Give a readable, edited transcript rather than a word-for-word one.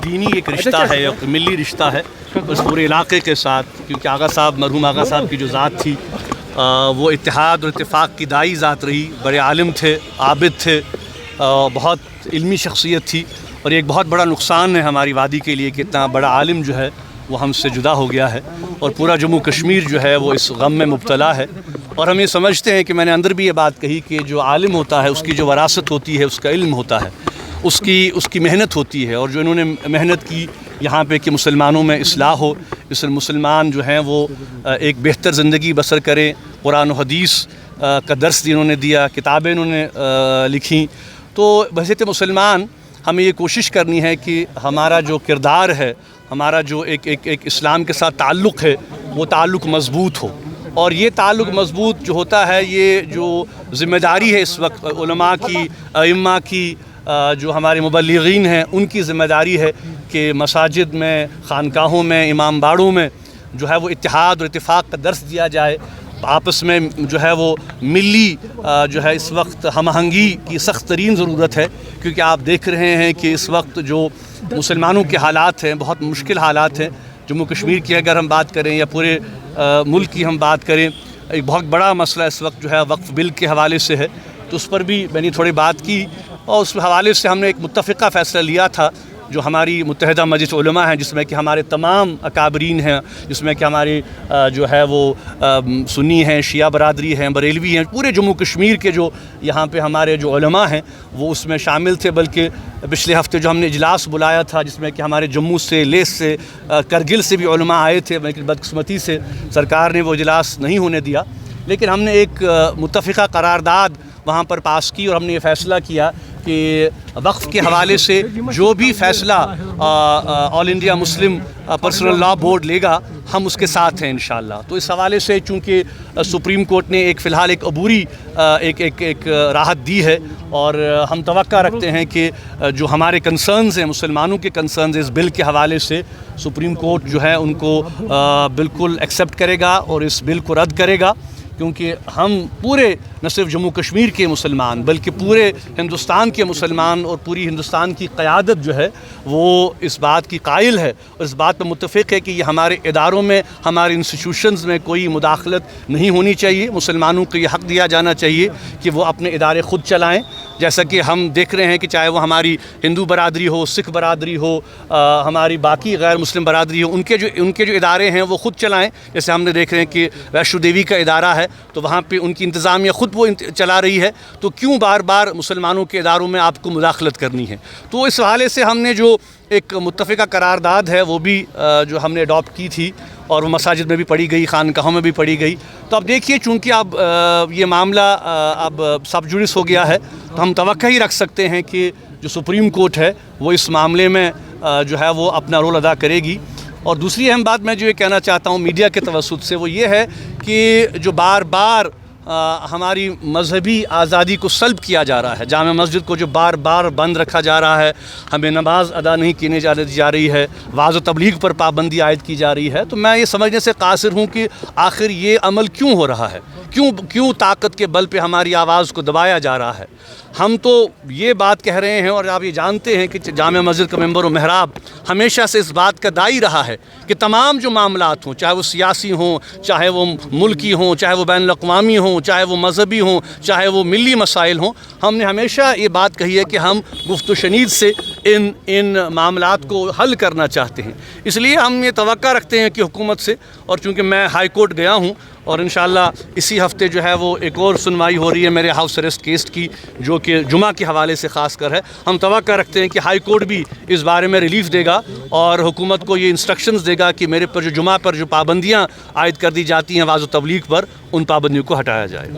دینی ایک رشتہ ہے، ایک ملی رشتہ ہے اس پورے علاقے کے ساتھ، کیونکہ آغا صاحب، مرحوم آغا صاحب کی جو ذات تھی وہ اتحاد اور اتفاق کی دائی ذات رہی، بڑے عالم تھے، عابد تھے، بہت علمی شخصیت تھی، اور ایک بہت بڑا نقصان ہے ہماری وادی کے لیے کہ اتنا بڑا عالم جو ہے وہ ہم سے جدا ہو گیا ہے، اور پورا جموں کشمیر جو ہے وہ اس غم میں مبتلا ہے۔ اور ہم یہ سمجھتے ہیں کہ میں نے اندر بھی یہ بات کہی کہ جو عالم ہوتا ہے اس کی جو وراثت ہوتی ہے، اس کا علم ہوتا ہے، اس کی محنت ہوتی ہے، اور جو انہوں نے محنت کی یہاں پہ کہ مسلمانوں میں اصلاح ہو، اس مسلمان جو ہیں وہ ایک بہتر زندگی بسر کریں، قرآن و حدیث کا درس انہوں نے دیا، کتابیں انہوں نے لکھیں، تو بحیثیت مسلمان ہمیں یہ کوشش کرنی ہے کہ ہمارا جو کردار ہے، ہمارا جو ایک اسلام کے ساتھ تعلق ہے، وہ تعلق مضبوط ہو، اور یہ تعلق مضبوط جو ہوتا ہے، یہ جو ذمہ داری ہے اس وقت علماء کی، ائمہ کی، جو ہمارے مبلغین ہیں ان کی ذمہ داری ہے کہ مساجد میں، خانقاہوں میں، امام باڑوں میں جو ہے وہ اتحاد اور اتفاق کا درس دیا جائے، آپس میں جو ہے وہ ملی جو ہے اس وقت ہم آہنگی کی سخت ترین ضرورت ہے، کیونکہ آپ دیکھ رہے ہیں کہ اس وقت جو مسلمانوں کے حالات ہیں بہت مشکل حالات ہیں۔ جموں کشمیر کی اگر ہم بات کریں یا پورے ملک کی ہم بات کریں، ایک بہت بڑا مسئلہ اس وقت جو ہے وقف بل کے حوالے سے ہے، تو اس پر بھی میں نے تھوڑی بات کی، اور اس حوالے سے ہم نے ایک متفقہ فیصلہ لیا تھا جو ہماری متحدہ مجلس علماء ہیں، جس میں کہ ہمارے تمام اکابرین ہیں، جس میں کہ ہمارے جو ہے وہ سنی ہیں، شیعہ برادری ہیں، بریلوی ہیں، پورے جموں کشمیر کے جو یہاں پہ ہمارے جو علماء ہیں وہ اس میں شامل تھے، بلکہ پچھلے ہفتے جو ہم نے اجلاس بلایا تھا جس میں کہ ہمارے جموں سے، لیس سے، کرگل سے بھی علماء آئے تھے، لیکن بدقسمتی سے سرکار نے وہ اجلاس نہیں ہونے دیا، لیکن ہم نے ایک متفقہ قرارداد وہاں پر پاس کی، اور ہم نے یہ فیصلہ کیا کہ وقف کے حوالے سے جو بھی فیصلہ آل انڈیا مسلم پرسنل لا بورڈ لے گا ہم اس کے ساتھ ہیں انشاءاللہ۔ تو اس حوالے سے چونکہ سپریم کورٹ نے فی الحال ایک عبوری ایک راحت دی ہے، اور ہم توقع رکھتے ہیں کہ جو ہمارے کنسرنز ہیں، مسلمانوں کے کنسرنز اس بل کے حوالے سے سپریم کورٹ جو ہے ان کو بالکل ایکسیپٹ کرے گا اور اس بل کو رد کرے گا، کیونکہ ہم پورے نہ صرف جموں کشمیر کے مسلمان بلکہ پورے ہندوستان کے مسلمان اور پوری ہندوستان کی قیادت جو ہے وہ اس بات کی قائل ہے اور اس بات پر متفق ہے کہ یہ ہمارے اداروں میں، ہمارے انسٹیٹیوشنز میں کوئی مداخلت نہیں ہونی چاہیے۔ مسلمانوں کو یہ حق دیا جانا چاہیے کہ وہ اپنے ادارے خود چلائیں، جیسا کہ ہم دیکھ رہے ہیں کہ چاہے وہ ہماری ہندو برادری ہو، سکھ برادری ہو، ہماری باقی غیر مسلم برادری ہو، ان کے جو ادارے ہیں وہ خود چلائیں۔ جیسے ہم نے دیکھ رہے ہیں کہ ویشنو دیوی کا ادارہ ہے تو وہاں پہ ان کی انتظامیہ خود وہ چلا رہی ہے، تو کیوں بار بار مسلمانوں کے اداروں میں آپ کو مداخلت کرنی ہے؟ تو اس حوالے سے ہم نے جو ایک متفقہ قرارداد ہے وہ بھی جو ہم نے اڈاپٹ کی تھی، اور وہ مساجد میں بھی پڑھی گئی، خانقاہوں میں بھی پڑھی گئی۔ تو اب دیکھیے چونکہ اب یہ معاملہ اب سب جوڈس ہو گیا ہے، تو ہم توقع ہی رکھ سکتے ہیں کہ جو سپریم کورٹ ہے وہ اس معاملے میں جو ہے وہ اپنا رول ادا کرے گی۔ اور دوسری اہم بات میں جو یہ کہنا چاہتا ہوں میڈیا کے توسط سے وہ یہ ہے کہ جو بار بار ہماری مذہبی آزادی کو سلب کیا جا رہا ہے، جامع مسجد کو جو بار بار بند رکھا جا رہا ہے، ہمیں نماز ادا نہیں کینے جا رہی ہے، وعظ و تبلیغ پر پابندی عائد کی جا رہی ہے، تو میں یہ سمجھنے سے قاصر ہوں کہ آخر یہ عمل کیوں ہو رہا ہے، کیوں طاقت کے بل پہ ہماری آواز کو دبایا جا رہا ہے۔ ہم تو یہ بات کہہ رہے ہیں، اور آپ یہ جانتے ہیں کہ جامع مسجد کا ممبر و محراب ہمیشہ سے اس بات کا داعی رہا ہے کہ تمام جو معاملات ہوں، چاہے وہ سیاسی ہوں، چاہے وہ ملکی ہوں، چاہے وہ بین الاقوامی ہوں، چاہے وہ مذہبی ہوں، چاہے وہ ملی مسائل ہوں، ہم نے ہمیشہ یہ بات کہی ہے کہ ہم گفت و شنید سے ان معاملات کو حل کرنا چاہتے ہیں۔ اس لیے ہم یہ توقع رکھتے ہیں کہ حکومت سے، اور چونکہ میں ہائی کورٹ گیا ہوں اور انشاءاللہ اسی ہفتے جو ہے وہ ایک اور سنوائی ہو رہی ہے میرے ہاؤس اریسٹ کیس کی، جو کہ جمعہ کے حوالے سے خاص کر ہے، ہم توقع رکھتے ہیں کہ ہائی کورٹ بھی اس بارے میں ریلیف دے گا اور حکومت کو یہ انسٹرکشنز دے گا کہ میرے پر جو جمعہ پر جو پابندیاں عائد کر دی جاتی ہیں وعظ و تبلیغ پر، ان پابندیوں کو ہٹایا جائے۔